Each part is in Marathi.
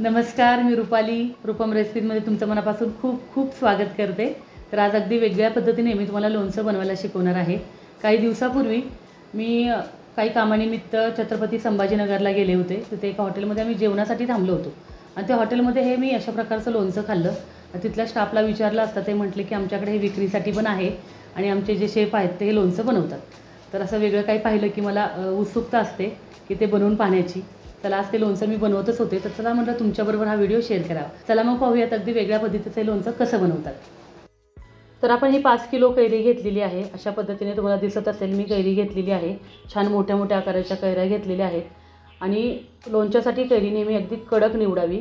नमस्कार, मी रुपाली. रूपम रेसिपीमध्ये तुमचं मनापासून खूप खूप स्वागत करते. तर आज अगदी वेगळ्या पद्धतीने मी तुम्हाला लोणचं बनवायला शिकवणार आहे. काही दिवसापूर्वी मी काही कामानिमित्त छत्रपती संभाजीनगरला गेले होते. तिथे एका हॉटेलमध्ये आम्ही जेवणासाठी थांबलो होतो आणि त्या हॉटेलमध्ये हे मी अशा प्रकारचं लोणचं खाल्लं. तिथल्या स्टाफला विचारलं असता ते म्हटले की आमच्याकडे हे विक्रीसाठी पण आहे आणि आमचे जे शेफ आहेत ते हे लोणचं बनवतात. तर असं वेगळं काही पाहिलं की मला उत्सुकता असते की ते बनवून पाहण्याची. चला, आज ते लोणचं मी बनवतच होते, तर चला म्हटलं तुमच्याबरोबर हा व्हिडिओ शेअर करावा. चला मग पाहूयात अगदी वेगळ्या पद्धतीचं लोणचं कसं बनवतात. तर आपण ही 5 किलो कैरी घेतलेली आहे. अशा पद्धतीने तुम्हाला दिसत असेल मी कैरी घेतलेली आहे. छान मोठ्या मोठ्या आकाराच्या कैऱ्या घेतलेल्या आहेत. आणि लोणच्यासाठी कैरी नेहमी अगदी कडक निवडावी.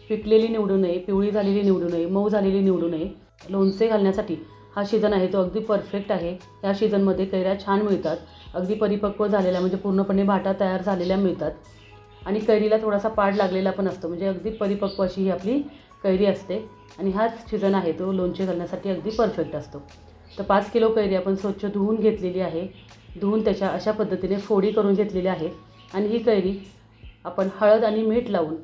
पिकलेली निवडू नये, पिवळी झालेली निवडू नये, मऊ झालेली निवडू नये. लोणचे घालण्यासाठी हा सीझन आहे तो अगदी परफेक्ट आहे. या सीझनमध्ये कैऱ्या छान मिळतात, अगदी परिपक्व झालेल्या म्हणजे पूर्णपणे भाटा तयार झालेल्या मिळतात. आणि कैरीला थोडासा पाड लागलेला पण असतो, म्हणजे अगदी परिपक्व अशी ही आपली कैरी असते. आणि हाच सीझन आहे तो लोणचे घालण्यासाठी अगदी परफेक्ट असतो. तर 5 किलो कैरी आपण स्वच्छ धुवून घेतलेली आहे. धुवून त्याच्या अशा पद्धतीने फोडी करून घेतलेल्या आहेत. आणि ही कैरी आपण हळद आणि मीठ लावून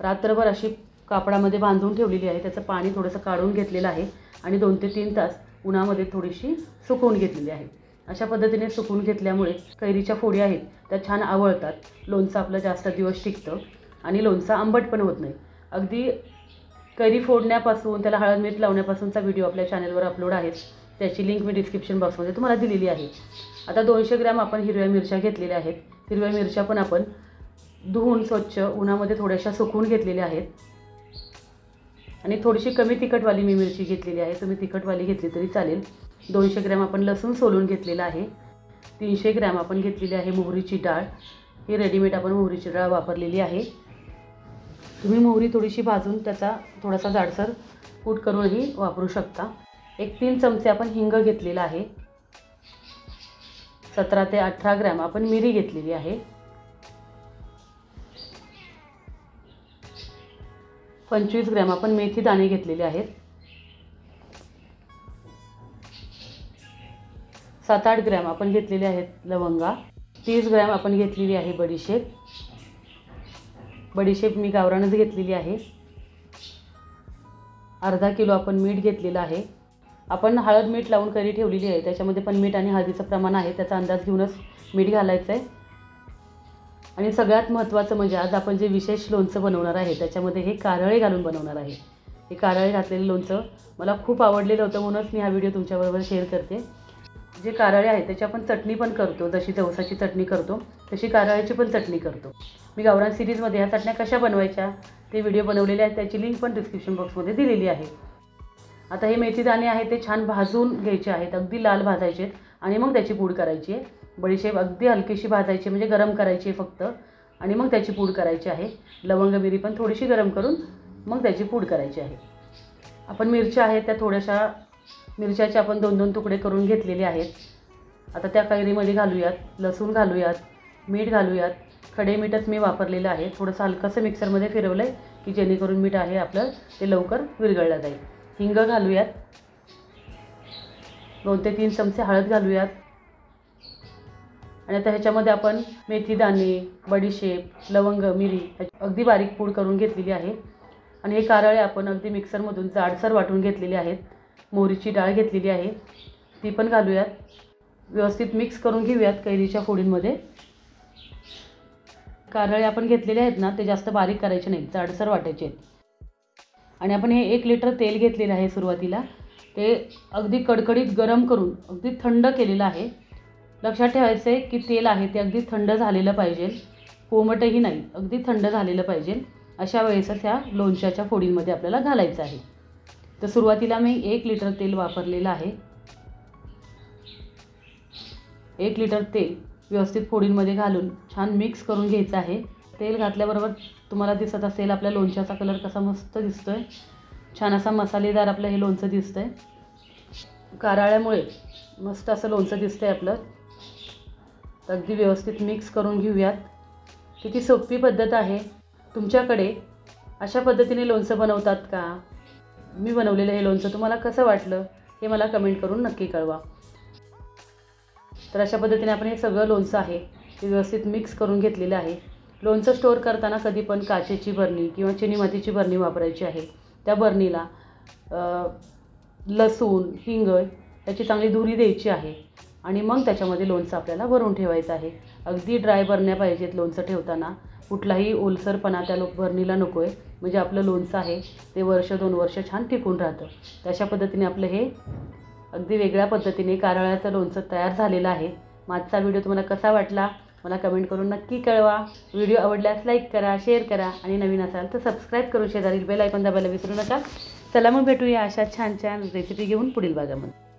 रात्रभर अशी कापडामध्ये बांधून ठेवलेली आहे. त्याचं पाणी थोडंसं काढून घेतलेलं आहे आणि 2 ते 3 तास उन्हामध्ये थोडीशी सुकवून घेतलेली आहे. अशा पद्धतीने सुकवून घेतल्यामुळे कैरीच्या फोडी आहेत त्या छान आवळतात. लोणचं आपलं जास्त दिवस टिकतं आणि लोणचं आंबट पण होत नाही. अगदी कैरी फोडण्यापासून त्याला हळद मीठ लावण्यापासूनचा व्हिडिओ आपल्या चॅनलवर अपलोड आहे. त्याची लिंक मी डिस्क्रिप्शन बॉक्समध्ये तुम्हाला दिलेली आहे. आता 200 ग्रॅम आपण हिरव्या मिरच्या घेतलेल्या आहेत. हिरव्या मिरच्या पण आपण धुवून स्वच्छ उन्हामध्ये थोड्याशा सुकवून घेतलेल्या आहेत. आणि थोडीशी कमी तिखटवाली मी मिरची घेतलेली आहे. तुम्ही तिखटवाली घेतली तरी चालेल. 200 ग्रॅम आपण लसूण सोलून घेतलेला आहे. 300 ग्रॅम आपण घेतलेली आहे मोहरीची डाळ. ही रेडीमेड आपण मोहरीची डाळ वापरलेली आहे. तुम्ही मोहरी थोडीशी भाजून त्याचा थोडासा जाडसर कूट करूनही वापरू शकता. 3 चमचे आपण हिंग घेतलेला आहे. 17 ते 18 ग्रॅम आपण मिरी घेतलेली आहे. 25 ग्रॅम आपण मेथी दाणे घेतलेले आहेत. 7-8 ग्रॅम आपण घेतलेले आहेत लवंगा. 30 ग्रॅम आपण घेतलेली आहे बडीशेप. बडीशेप मी गावरानच घेतलेली आहे. अर्धा किलो आपण मीठ घेतलेलं आहे. आपण हळद मीठ लावून करी ठेवलेली आहे, त्याच्यामध्ये पण मीठ आणि हळदीचं प्रमाण आहे, त्याचा अंदाज घेऊनच मीठ घालायचं आहे. आणि सगळ्यात महत्त्वाचं म्हणजे आज आपण जे विशेष लोणचं बनवणार आहे त्याच्यामध्ये हे कारळे घालून बनवणार आहे. हे कारळे घातलेलं लोणचं मला खूप आवडलेलं होतं, म्हणूनच मी हा व्हिडिओ तुमच्याबरोबर शेअर करते. जे कारळे आहेत त्याची आपण चटणी पण करतो, जशी जवसाची चटणी करतो तशी कारळ्याची पण चटणी करतो. मी गावरान सिरीजमध्ये ह्या चटण्या कशा बनवायच्या ते व्हिडिओ बनवलेले आहेत, त्याची लिंक पण डिस्क्रिप्शन बॉक्समध्ये दिलेली आहे. आता हे मेथी दाणे आहेत ते छान भाजून घ्यायचे आहेत, अगदी लाल भाजायचे आहेत आणि मग त्याची पूड करायची आहे. बडीशेप अगदी हलकीशी भाजायची म्हणजे गरम करायची फक्त आणि मग त्याची पूड करायची आहे. लवंग मिरी पण थोडीशी गरम करून मग त्याची पूड करायची आहे. आपण मिरच्या आहेत त्या थोड्याशा मिरच्याचे आपण 2-2 तुकडे करून घेतलेले आहेत. आता त्या कैरीमध्ये घालूयात, लसूण घालूयात, मीठ घालूयात. खडे मीठच मी वापरलेलं आहे. थोडंसं हलकंसं मिक्सरमध्ये फिरवलं आहे की जेणेकरून मीठ आहे आपलं ते लवकर विरघळलं जाईल. हिंग घालूयात. 2 ते 3 चमचे हळद घालूयात. आणि आता ह्याच्यामध्ये आपण मेथी दाणे, बडीशेप, लवंग, मिरी अगदी बारीक पूड करून घेतलेली आहे. आणि हे कारळे आपण अगदी मिक्सरमधून जाडसर वाटून घेतलेले आहेत. मोहरीची डाळ घेतलेली आहे ती पण घालूयात. व्यवस्थित मिक्स करून घेऊयात कैरीच्या फोडींमध्ये. कारळे आपण घेतलेले आहेत ना ते जास्त बारीक करायचे नाहीत, जाडसर वाटायचे आहेत. आणि आपण हे 1 लिटर तेल घेतलेलं आहे सुरुवातीला, ते अगदी कडकडीत गरम करून अगदी थंड केलेलं आहे. लक्षात ठेवायचं आहे की तेल आहे ते अगदी थंड झालेलं पाहिजे, कोमटही नाही, अगदी थंड झालेलं पाहिजे. अशा वेळेसच ह्या लोणच्याच्या फोडींमध्ये आपल्याला घालायचं आहे. तर सुरुवातीला मी 1 लिटर तेल वापरलेलं आहे. 1 लिटर तेल व्यवस्थित फोडींमध्ये घालून छान मिक्स करून घ्यायचं आहे. तेल घातल्याबरोबर तुम्हाला दिसत असेल आपल्या लोणच्याचा कलर कसा मस्त दिसतो आहे. छान असा मसालेदार आपलं हे लोणचं दिसतं आहे. कारळ्यामुळे मस्त असं लोणचं दिसतं आहे आपलं. तर अगदी व्यवस्थित मिक्स करून घेऊयात. किती सोपी पद्धत आहे. तुमच्याकडे अशा पद्धतीने लोणचं बनवतात का? मी बनवलेलं हे लोणचं तुम्हाला कसं वाटलं हे मला कमेंट करून नक्की कळवा. तर अशा पद्धतीने आपण हे सगळं लोणचं आहे ते व्यवस्थित मिक्स करून घेतलेलं आहे. लोणचं स्टोअर करताना कधी पण काचेची बरणी किंवा चिनी मातीची बरणी वापरायची आहे. त्या बरणीला लसूण, हिंग याची चांगली धुरी द्यायची आहे आणि मग त्याच्यामध्ये लोणचं आपल्याला भरून ठेवायचं आहे. अगदी ड्राय बरण्या पाहिजेत लोणचं ठेवताना. कुठलाही ओलसरपणा त्या बरणीला नको आहे, म्हणजे आपलं लोणचं आहे ते वर्ष 2 वर्ष छान टिकून राहतं. तशा पद्धतीने आपलं हे अगदी वेगळ्या पद्धतीने कारळ्याचं लोणचं तयार झालेलं आहे. माझा व्हिडिओ तुम्हाला कसा वाटला मला कमेंट करून नक्की कळवा. व्हिडिओ आवडल्यास लाईक करा, शेअर करा आणि नवीन असाल तर सबस्क्राईब करून शेजारील बेल आयकॉन दाबायला विसरू नका. चला मग भेटूया अशा छान छान रेसिपी घेऊन पुढील भागामध्ये.